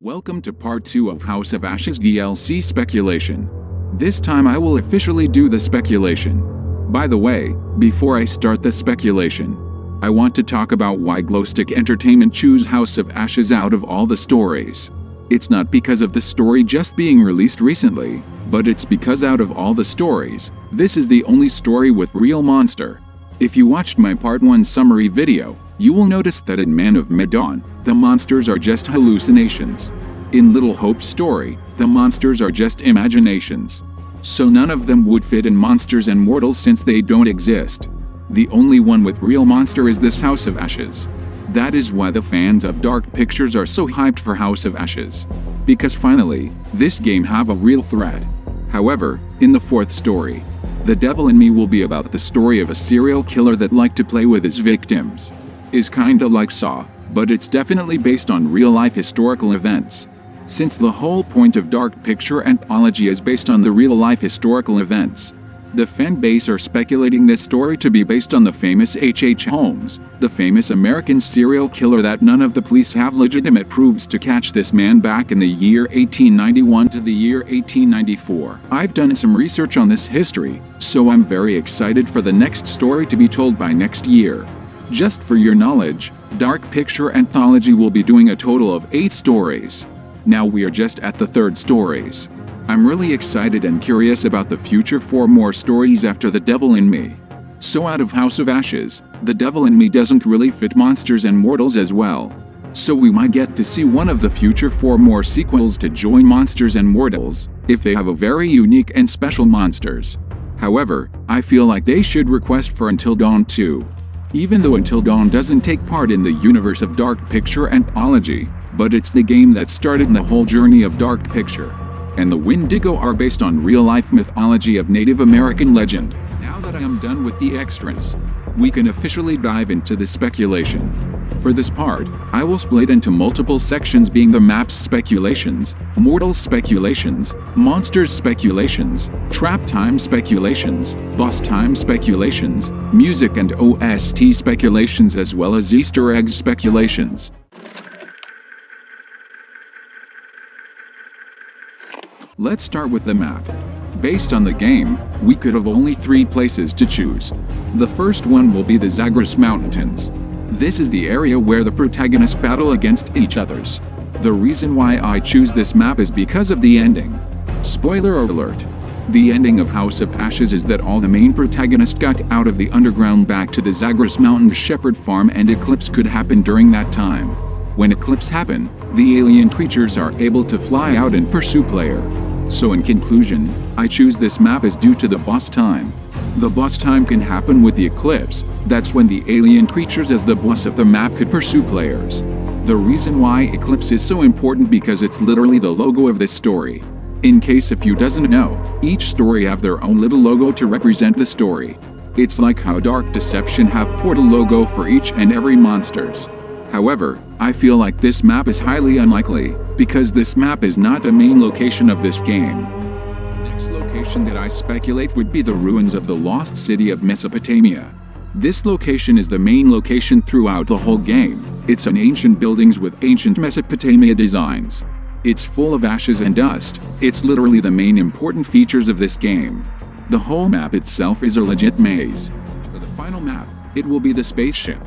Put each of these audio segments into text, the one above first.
Welcome to part 2 of House of Ashes DLC speculation. This time I will officially do the speculation. By the way, before I start the speculation, I want to talk about why Glowstick Entertainment choose House of Ashes out of all the stories. It's not because of the story just being released recently, but it's because out of all the stories, this is the only story with real monster. If you watched my part 1 summary video, you will notice that in Man of Medan, the monsters are just hallucinations. In Little Hope's story, the monsters are just imaginations. So none of them would fit in Monsters and Mortals since they don't exist. The only one with real monster is this House of Ashes. That is why the fans of Dark Pictures are so hyped for House of Ashes. Because finally, this game have a real threat. However, in the 4th story, The Devil in Me will be about the story of a serial killer that liked to play with his victims. Is kinda like Saw, but it's definitely based on real-life historical events. Since the whole point of Dark Picture Anthology is based on the real-life historical events, the fan base are speculating this story to be based on the famous H.H. Holmes, the famous American serial killer that none of the police have legitimate proofs to catch this man back in the year 1891 to the year 1894. I've done some research on this history, so I'm very excited for the next story to be told by next year. Just for your knowledge, Dark Picture Anthology will be doing a total of 8 stories. Now we are just at the 3rd stories. I'm really excited and curious about the future 4 more stories after The Devil in Me. So out of House of Ashes, The Devil in Me doesn't really fit Monsters and Mortals as well. So we might get to see one of the future 4 more sequels to join Monsters and Mortals, if they have a very unique and special monsters. However, I feel like they should request for Until Dawn 2. Even though Until Dawn doesn't take part in the universe of Dark Picture Anthology, but it's the game that started the whole journey of Dark Picture. And the Wendigo are based on real-life mythology of Native American legend. Now that I am done with the extras, we can officially dive into the speculation. For this part, I will split into multiple sections being the maps speculations, Mortals speculations, Monsters speculations, Trap Time speculations, Boss Time speculations, Music and OST speculations as well as Easter eggs speculations. Let's start with the map. Based on the game, we could have only 3 places to choose. The first one will be the Zagros Mountains. This is the area where the protagonists battle against each others. The reason why I choose this map is because of the ending. Spoiler alert. The ending of House of Ashes is that all the main protagonists got out of the underground back to the Zagros Mountains Shepherd Farm and eclipse could happen during that time. When eclipse happen, the alien creatures are able to fly out and pursue player. So in conclusion, I choose this map is due to the boss time. The boss time can happen with the eclipse, that's when the alien creatures as the boss of the map could pursue players. The reason why eclipse is so important because it's literally the logo of this story. In case if you doesn't know, each story have their own little logo to represent the story. It's like how Dark Deception have portal logo for each and every monsters. However, I feel like this map is highly unlikely, because this map is not the main location of this game. Next location that I speculate would be the ruins of the lost city of Mesopotamia. This location is the main location throughout the whole game. It's an ancient buildings with ancient Mesopotamia designs. It's full of ashes and dust. It's literally the main important features of this game. The whole map itself is a legit maze. For the final map, it will be the spaceship.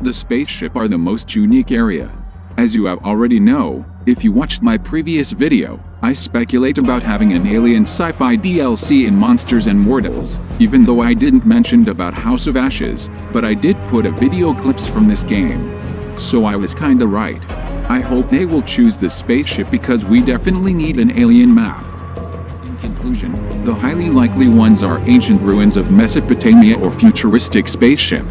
The spaceship are the most unique area. As you have already know, if you watched my previous video, I speculate about having an alien sci-fi DLC in Monsters and Mortals, even though I didn't mention about House of Ashes, but I did put a video clips from this game. So I was kinda right. I hope they will choose this spaceship because we definitely need an alien map. In conclusion, the highly likely ones are ancient ruins of Mesopotamia or futuristic spaceship.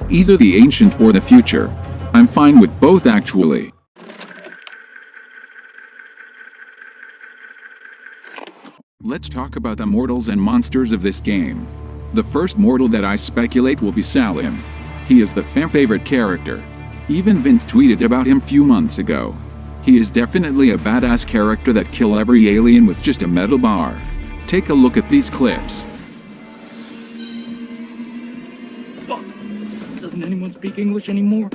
Either the ancient or the future. I'm fine with both actually. Let's talk about the mortals and monsters of this game. The first mortal that I speculate will be Salim. He is the fan favorite character. Even Vince tweeted about him few months ago. He is definitely a badass character that kill every alien with just a metal bar. Take a look at these clips. Doesn't anyone speak English anymore?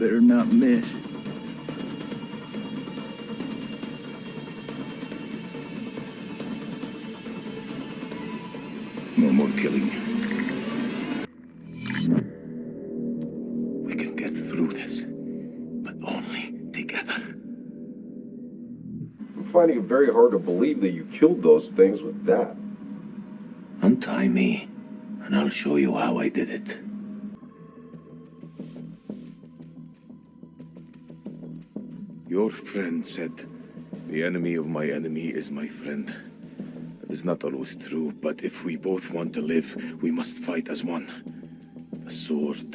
better not miss. No more killing. We can get through this, but only together. I'm finding it very hard to believe that you killed those things with that. Untie me, and I'll show you how I did it. Your friend said, "The enemy of my enemy is my friend." That is not always true, but if we both want to live, we must fight as one. The sword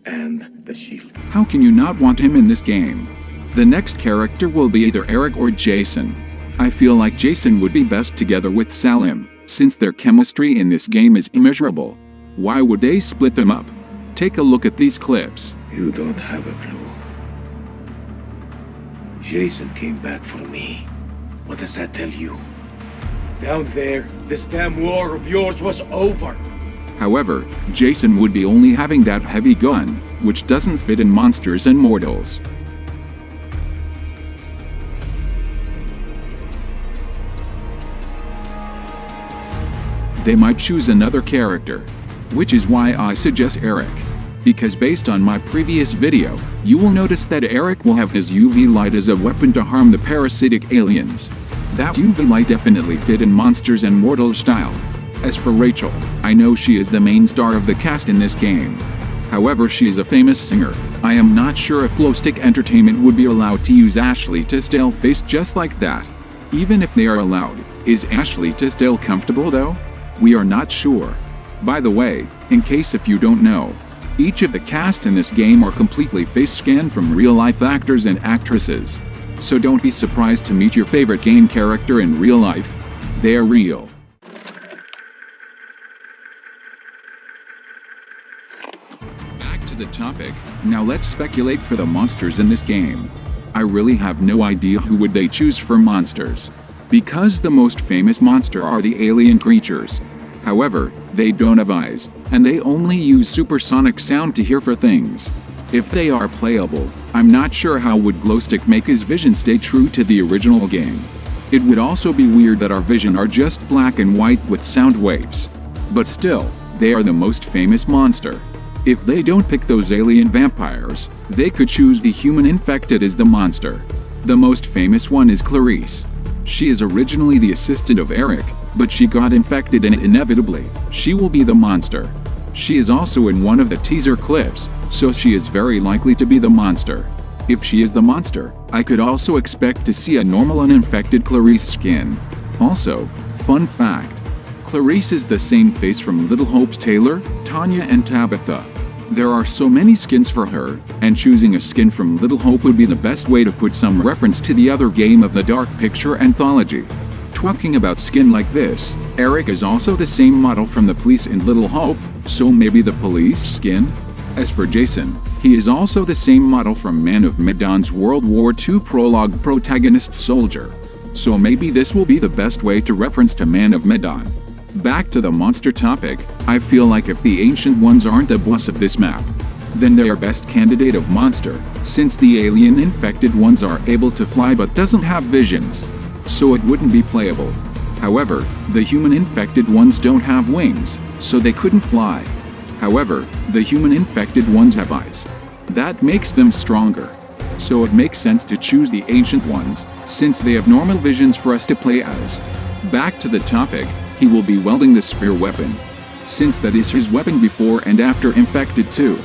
and the shield. How can you not want him in this game? The next character will be either Eric or Jason. I feel like Jason would be best together with Salim, since their chemistry in this game is immeasurable. Why would they split them up? Take a look at these clips. You don't have a clue. Jason came back for me. What does that tell you? Down there, this damn war of yours was over. However, Jason would be only having that heavy gun, which doesn't fit in Monsters and Mortals. They might choose another character, which is why I suggest Eric. Because based on my previous video, you will notice that Eric will have his UV light as a weapon to harm the parasitic aliens. That UV light definitely fit in Monsters and Mortals style. As for Rachel, I know she is the main star of the cast in this game. However, she is a famous singer. I am not sure if Glowstick Entertainment would be allowed to use Ashley Tisdale face just like that. Even if they are allowed, is Ashley Tisdale comfortable though? We are not sure. By the way, in case if you don't know, each of the cast in this game are completely face scanned from real-life actors and actresses. So don't be surprised to meet your favorite game character in real life. They are real. Back to the topic, now let's speculate for the monsters in this game. I really have no idea who would they choose for monsters. Because the most famous monster are the alien creatures. However, they don't have eyes, and they only use supersonic sound to hear for things. If they are playable, I'm not sure how would Glowstick make his vision stay true to the original game. It would also be weird that our vision are just black and white with sound waves. But still, they are the most famous monster. If they don't pick those alien vampires, they could choose the human infected as the monster. The most famous one is Clarice. She is originally the assistant of Eric, but she got infected and inevitably, she will be the monster. She is also in one of the teaser clips, so she is very likely to be the monster. If she is the monster, I could also expect to see a normal uninfected Clarice skin. Also, fun fact, Clarice is the same face from Little Hope's Taylor, Tanya and Tabitha. There are so many skins for her, and choosing a skin from Little Hope would be the best way to put some reference to the other game of the Dark Picture Anthology. Talking about skin like this, Eric is also the same model from the police in Little Hope, so maybe the police skin? As for Jason, he is also the same model from Man of Medan's World War II prologue protagonist soldier. So maybe this will be the best way to reference to Man of Medan. Back to the monster topic, I feel like if the Ancient Ones aren't the boss of this map, then they are best candidate of monster, since the alien infected ones are able to fly but doesn't have visions. So it wouldn't be playable. However, the human infected ones don't have wings, so they couldn't fly. However, the human infected ones have eyes. That makes them stronger. So it makes sense to choose the Ancient Ones, since they have normal visions for us to play as. Back to the topic, he will be wielding the spear weapon, since that is his weapon before and after infected too.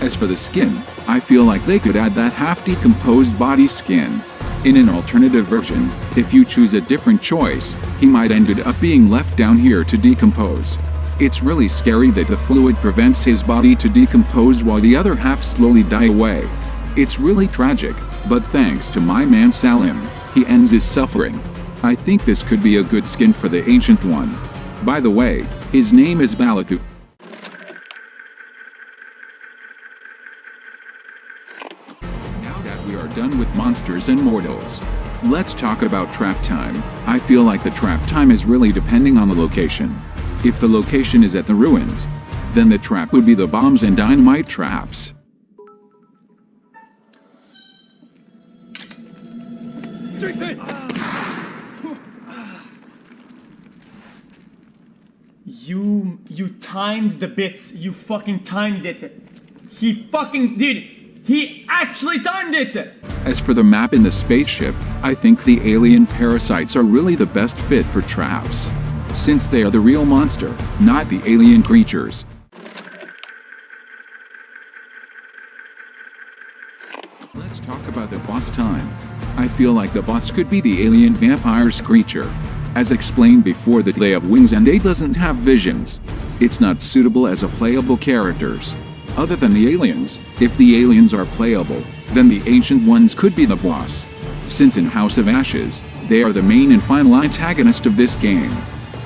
As for the skin, I feel like they could add that half-decomposed body skin. In an alternative version, if you choose a different choice, he might end up being left down here to decompose. It's really scary that the fluid prevents his body to decompose while the other half slowly die away. It's really tragic, but thanks to my man Salim, he ends his suffering. I think this could be a good skin for the Ancient One. By the way, his name is Balathu. Now that we are done with Monsters and Mortals, let's talk about trap time. I feel like the trap time is really depending on the location. If the location is at the ruins, then the trap would be the bombs and dynamite traps. You timed the bits. You fucking timed it. He fucking did. He actually timed it! As for the map in the spaceship, I think the alien parasites are really the best fit for traps, since they are the real monster, not the alien creatures. Let's talk about the boss time. I feel like the boss could be the alien vampire creature. As explained before, that they have wings and they doesn't have visions. It's not suitable as a playable characters. Other than the aliens, if the aliens are playable, then the ancient ones could be the boss. Since in House of Ashes, they are the main and final antagonist of this game.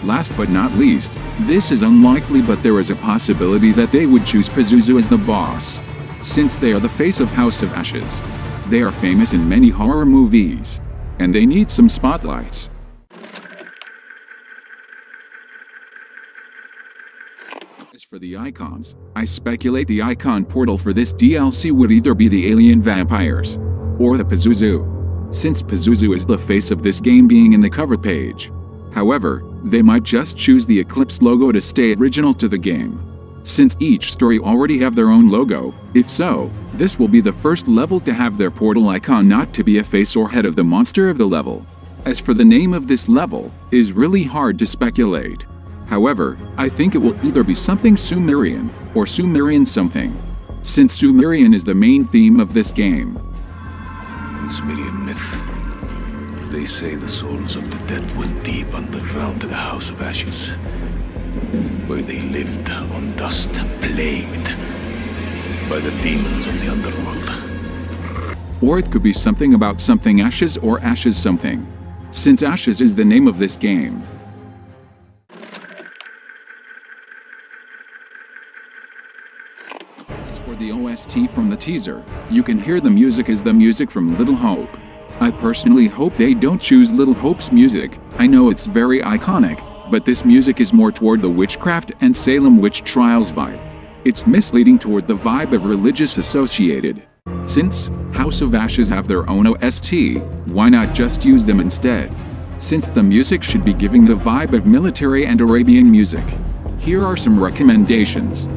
Last but not least, this is unlikely, but there is a possibility that they would choose Pazuzu as the boss, since they are the face of House of Ashes. They are famous in many horror movies, and they need some spotlights. As for the icons, I speculate the icon portal for this DLC would either be the alien vampires, or the Pazuzu, since Pazuzu is the face of this game being in the cover page. However, they might just choose the Eclipse logo to stay original to the game, since each story already have their own logo. If so, this will be the first level to have their portal icon not to be a face or head of the monster of the level. As for the name of this level, is really hard to speculate. However, I think it will either be something Sumerian, or Sumerian something, since Sumerian is the main theme of this game. In Sumerian myth, they say the souls of the dead went deep underground to the House of Ashes, where they lived on dust, plagued by the demons of the underworld. Or it could be something about something Ashes or Ashes something, since Ashes is the name of this game. As for the OST from the teaser, you can hear the music is the music from Little Hope. I personally hope they don't choose Little Hope's music. I know it's very iconic, but this music is more toward the witchcraft and Salem witch trials vibe. It's misleading toward the vibe of religious associated. Since House of Ashes have their own OST, why not just use them instead? Since the music should be giving the vibe of military and Arabian music. Here are some recommendations.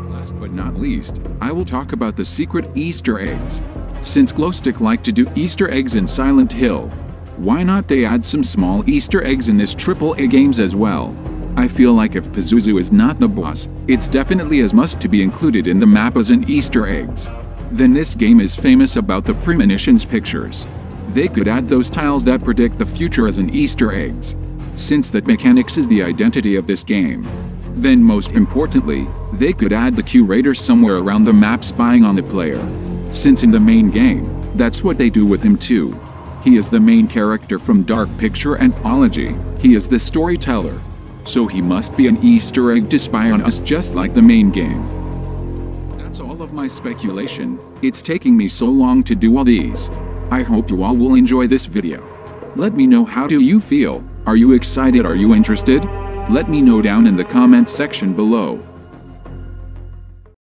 Last but not least, I will talk about the secret Easter eggs. Since Glowstick like to do Easter eggs in Silent Hill, why not they add some small Easter eggs in this AAA games as well? I feel like if Pazuzu is not the boss, it's definitely as must to be included in the map as an Easter eggs. Then this game is famous about the premonitions pictures. They could add those tiles that predict the future as an Easter eggs, since that mechanics is the identity of this game. Then most importantly, they could add the curator somewhere around the map spying on the player. Since in the main game, that's what they do with him too. He is the main character from Dark Pictures Anthology. He is the storyteller. So he must be an Easter egg to spy on us just like the main game. That's all of my speculation. It's taking me so long to do all these. I hope you all will enjoy this video. Let me know how do you feel. Are you excited? Are you interested? Let me know down in the comments section below.